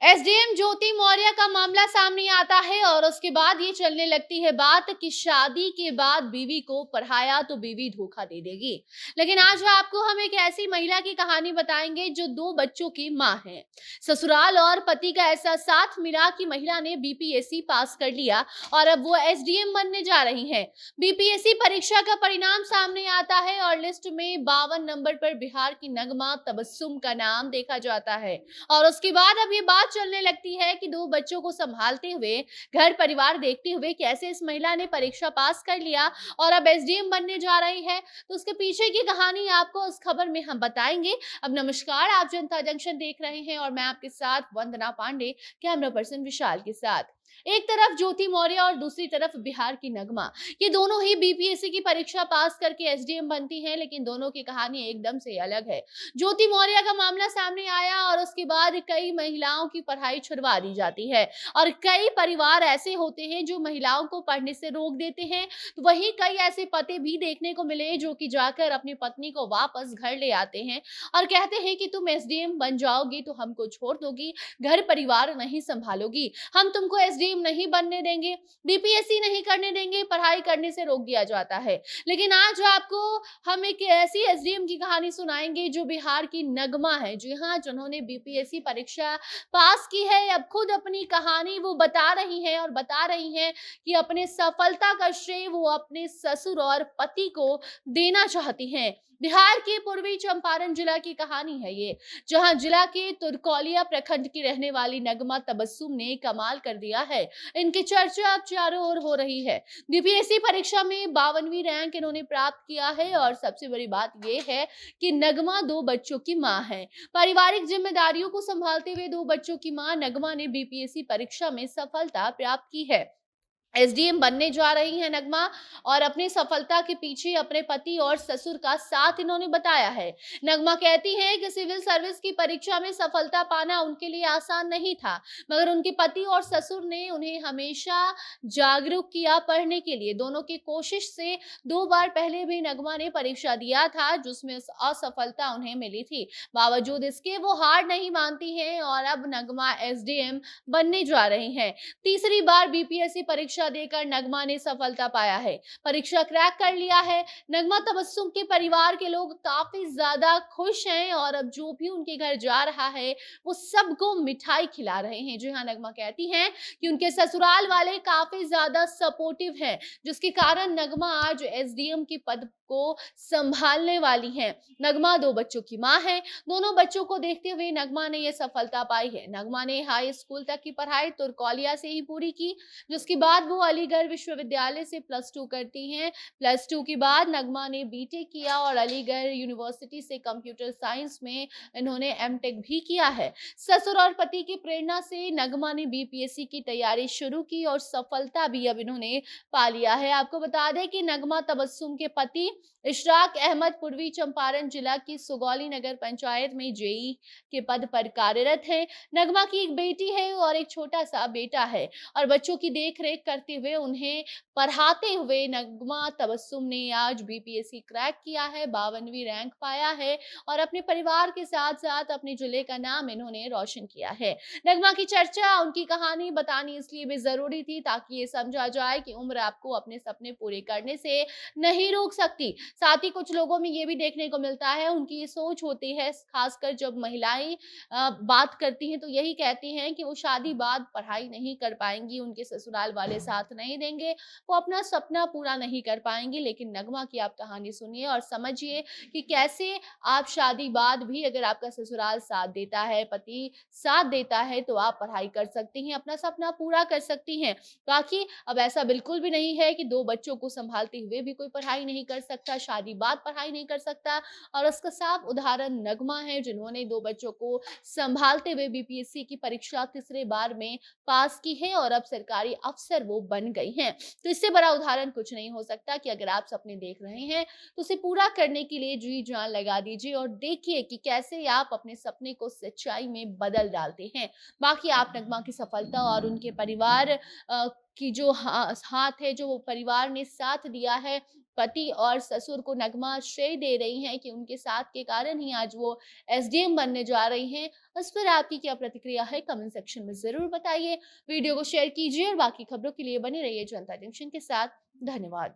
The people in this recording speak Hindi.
एसडीएम ज्योति मौर्य का मामला सामने आता है और उसके बाद ये चलने लगती है बात कि शादी के बाद बीवी को पढ़ाया तो बीवी धोखा दे देगी। लेकिन आज आपको हम एक ऐसी महिला की कहानी बताएंगे जो 2 बच्चों की मां है। ससुराल और पति का ऐसा साथ मिला कि महिला ने बीपीएससी पास कर लिया और अब वो एसडीएम बनने जा रही है। बीपीएससी परीक्षा का परिणाम सामने आता है और लिस्ट में 52 नंबर पर बिहार की नगमा तबस्सुम का नाम देखा जाता है। और उसके बाद अब ये बात चलने लगती है कि 2 बच्चों को संभालते हुए, घर परिवार देखते हुए कैसे इस महिला ने परीक्षा पास कर लिया और अब एसडीएम बनने जा रही है। तो उसके पीछे की कहानी आपको इस खबर में हम बताएंगे। अब नमस्कार, आप जनता जंक्शन देख रहे हैं और मैं आपके साथ वंदना पांडे, कैमरा पर्सन विशाल के साथ। एक तरफ ज्योति मौर्य और दूसरी तरफ बिहार की नगमा। ये दोनों ही बीपीएससी की परीक्षा पास करके एसडीएम बनती हैं, लेकिन दोनों की कहानी एकदम से अलग है। ज्योति मौर्य का मामला सामने आया और उसके बाद कई महिलाओं की पढ़ाई छुड़वा दी जाती है और कई परिवार ऐसे होते हैं जो महिलाओं को पढ़ने से रोक देते हैं। तो वहीं कई ऐसे पति भी देखने को मिले जो कि जाकर अपनी पत्नी को वापस घर ले आते हैं और कहते हैं कि तुम एसडीएम बन जाओगी तो हमको छोड़ दोगी, घर परिवार नहीं संभालोगी, हम तुमको एसडीएम नहीं बनने देंगे, बीपीएससी नहीं करने देंगे, पढ़ाई करने से रोक दिया जाता है। लेकिन आज आपको हम एक ऐसी एसडीएम की कहानी सुनाएंगे जो बिहार की नगमा है। जी हाँ, जिन्होंने बीपीएससी परीक्षा पास की है, अब खुद अपनी कहानी वो बता रही हैं और बता रही हैं कि अपने सफलता का श्रेय वो अपने ससुर और पति को देना चाहती हैं। बिहार के पूर्वी चंपारण जिला की कहानी है ये, जहां जिला के तुरकौलिया प्रखंड की रहने वाली नगमा तबस्सुम ने कमाल कर दिया है। इनकी चर्चा अब चारों ओर हो रही है। बीपीएससी परीक्षा में 52वीं रैंक इन्होंने प्राप्त किया है और सबसे बड़ी बात यह है कि नगमा 2 बच्चों की मां है। पारिवारिक जिम्मेदारियों को संभालते हुए 2 बच्चों की मां नगमा ने बीपीएससी परीक्षा में सफलता प्राप्त की है। एसडीएम बनने जा रही हैं नगमा और अपनी सफलता के पीछे अपने पति और ससुर का साथ इन्होंने बताया है। नगमा कहती हैं कि सिविल सर्विस की परीक्षा में सफलता पाना उनके लिए आसान नहीं था, मगर उनके पति और ससुर ने उन्हें हमेशा जागरूक किया पढ़ने के लिए। दोनों की कोशिश से 2 बार पहले भी नगमा ने परीक्षा दिया था जिसमें असफलता उन्हें मिली थी। बावजूद इसके वो हार नहीं मानती हैं और अब नगमा एसडीएम बनने जा रही हैं। तीसरी बार बीपीएससी परीक्षा देकर नगमा ने सफलता पाया है, परीक्षा क्रैक कर लिया है। नगमा तबस्सुम के परिवार के लोग काफी ज्यादा खुश हैं और अब जो भी उनके घर जा रहा है वो सबको मिठाई खिला रहे हैं। जी हाँ, नगमा कहती हैं कि उनके ससुराल वाले काफी ज्यादा सपोर्टिव हैं, जिसके कारण नगमा आज एसडीएम के पद को संभालने वाली हैं। नगमा 2 बच्चों की मां है। दोनों बच्चों को देखते हुए नगमा ने यह सफलता पाई है। नगमा ने हाई स्कूल तक की पढ़ाई तुरकौलिया से ही पूरी की, जिसके बाद वो अलीगढ़ विश्वविद्यालय से +2 करती हैं। +2 के बाद नगमा ने बीटेक किया और अलीगढ़ यूनिवर्सिटी से कंप्यूटर साइंस में इन्होंने एमटेक भी किया है। ससुर और पति की प्रेरणा से नगमा ने बीपीएससी की तैयारी शुरू की और सफलता भी अब इन्होंने पा लिया है। आपको बता दें कि नगमा तबस्सुम के पति इशराक अहमद पूर्वी चंपारण जिला की सुगौली नगर पंचायत में जेई के पद पर कार्यरत है। नगमा की एक बेटी है और एक छोटा सा बेटा है और बच्चों की देखरेख करते हुए उन्हें पढ़ाते हुए नगमा तबस्सुम ने आज बीपीएससी क्रैक किया है, 52वीं रैंक पाया है और अपने परिवार के साथ साथ अपने जिले का नाम इन्होंने रोशन किया है। नगमा की चर्चा, उनकी कहानी बतानी इसलिए भी जरूरी थी ताकि ये समझा जाए कि उम्र आपको अपने सपने पूरे करने से नहीं रोक सकती। साथ ही कुछ लोगों में ये भी देखने को मिलता है, उनकी ये सोच होती है, खासकर जब महिलाएं बात करती हैं तो यही कहती हैं कि वो शादी बाद पढ़ाई नहीं कर पाएंगी, उनके ससुराल वाले साथ नहीं देंगे, वो अपना सपना पूरा नहीं कर पाएंगी। लेकिन नगमा की आप कहानी सुनिए और समझिए कि कैसे आप शादी बाद भी अगर आपका ससुराल साथ देता है, पति साथ देता है, तो आप पढ़ाई कर सकती हैं, अपना सपना पूरा कर सकती हैं। बाकी अब ऐसा बिल्कुल भी नहीं है कि 2 बच्चों को संभालते हुए भी कोई पढ़ाई नहीं कर सकता, शादी बाद पढ़ाई नहीं कर सकता। और उसका साफ उदाहरण नगमा है, जिन्होंने 2 बच्चों को संभालते हुए बीपीएससी की परीक्षा तीसरे बार में पास की है और अब सरकारी अफसर वो बन गई हैं। तो इससे बड़ा उदाहरण कुछ नहीं हो सकता कि अगर आप सपने देख रहे हैं तो उसे पूरा करने के लिए जी जान लगा दीजिए और देखिए कि कैसे आप अपने सपने को सच्चाई में बदल डालते हैं। बाकी आप नगमा की सफलता और उनके परिवार की जो हाथ है, जो परिवार ने साथ दिया है, पति और ससुर को नगमा श्रेय दे रही हैं कि उनके साथ के कारण ही आज वो एसडीएम बनने जा रही हैं। इस पर आपकी क्या प्रतिक्रिया है? कमेंट सेक्शन में ज़रूर बताइए। वीडियो को शेयर कीजिए और बाकी खबरों के लिए बने रहिए जनता जंक्शन के साथ। धन्यवाद।